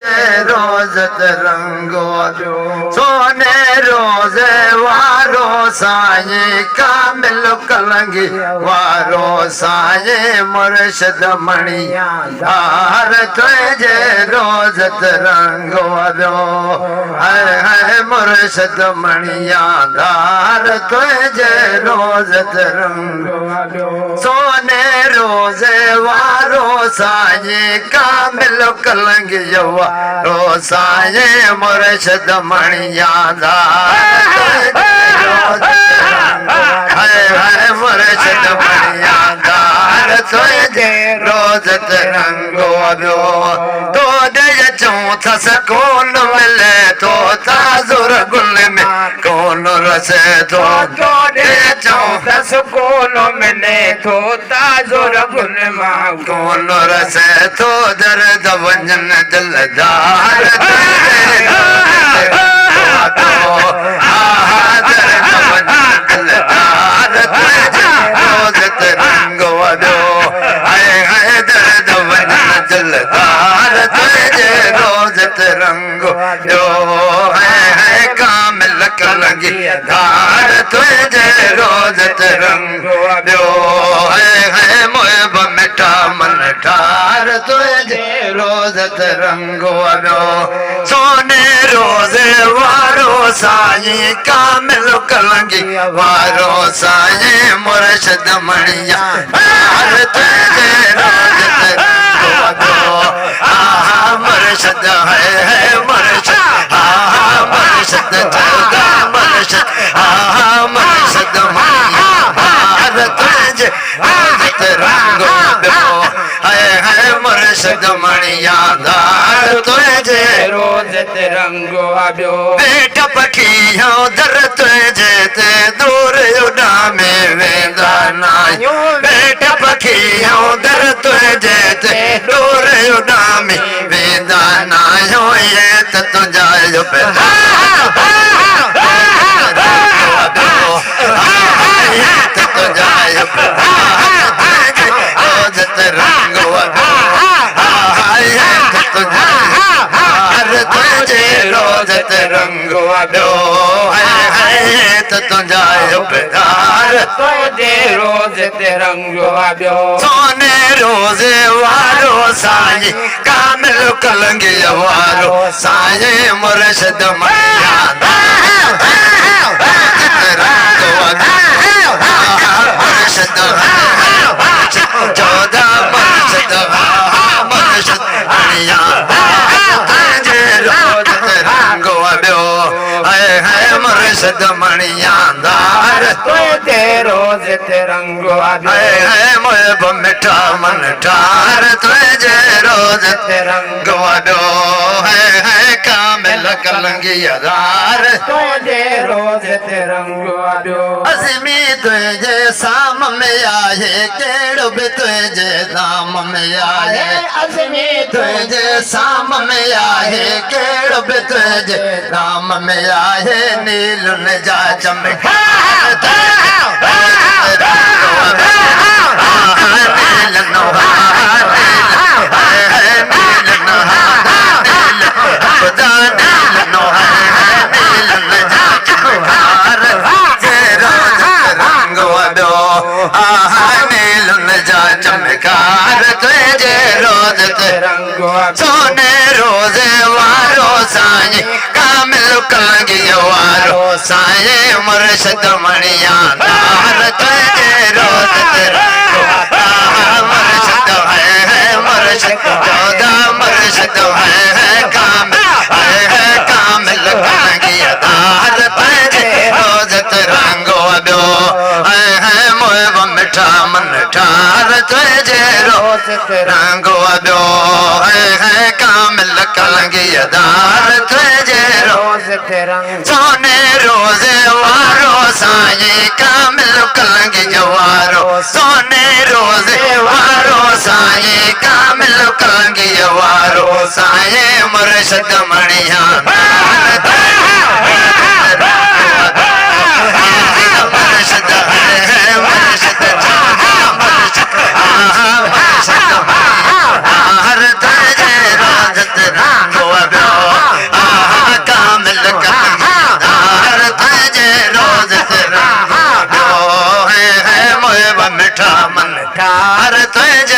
रोज़त रंगो सोने रोज़े वारो साईं कामिल कलंगी वारो साईं मुर्शिद मणिया धार तुझे रोज़त रंगो है मुर्शिद मणिया धार तुझे रोज़त रंगो सोने रोज़े वारो साईं कामिल कलंगी रो साईं मुर्शिद मणिया धार है मुर्शिद मणिया धार तुझे रोज़त रंगो तो दे चौथा सकून मिले तो ताजुर गुल में कौन रसे तो दे चौथा सकून मिले तो ताजुर गुल में कौन रसे तो दर्द वंजन दिलदार रोज़त रंगो दर्द वंजन दिलदार तुझे रोज़त रंगो है कामिल कलंगी धार तुझे रोज़त रंगो है मुहब मिठा मन ठार तुझे रोज़त रंगो सोने रोज़े वारो साईं कामिल कलंगी वारो साईं मुर्शिद मणिया धार तुझे रोज़त रंगो मुर्शिद है मुर्शिद मुर्शिद चौदा मुर्शिद मुर्शिद मणिया धार तुझे रोज़त रंगो है मुर्शिद मणिया धार तुझे रोज़त रंगो बेटा पखियों दर तुझे ते दूर उड़ामे वेंदा नायो बेटा पखियों दर तुझे ते दूर उड़ामे वेंदा नायो ये त तुझायो पे तुझायो पे रोज़त रंगो तुझे रोज़त रंगो है तुझायो प्यार तुझे रोज़त रंगो सोने रोज़े वारो साईं कामिल कलंगी वारो साईं मुर्शिद मणिया मुर्शिद चौदा मुर्शिद मुर्शिद मणिया तुझे रोज़त रंगो है मुर्शिद मणिया धार तुझे रोज़त रंगो है मुहब मिठा मन ठार तुझे रोज़त रंगो है कामिल कलंगी धार तुझे रोज़त रंगो अज़मी तुझे साम में आए केड़ो भी तुझे दाम में आए अज़मी तुझे साम में आए केड़ो भी तुझे दाम में आए नील न जा चमका चमकार तुझे रोज़त रंगो सोने रोज़े वारो साईं कामिल कलंगी वारो साईं मुर्शिद मणिया धार तुझे रोज़त रंगो मुर्शिद है मुर्शिद चौदा मुर्शिद है कामिल कलंगी धार तुझे रोज़त रंगो है मुहब मिठा मन ठार तुझे रोज़त रंगो है कामिल कलंगी धार तुझे रोज़त रंगो सोने रोज़े वारो साईं कामिल कलंगी वारो सोने रोज़े वारो साईं कामिल कलंगी वारो साईं मुर्शिद मणिया मुर्शिद है मुर्शिद हर तुझे रोज़त रंगो मिठा मन ठार तुझे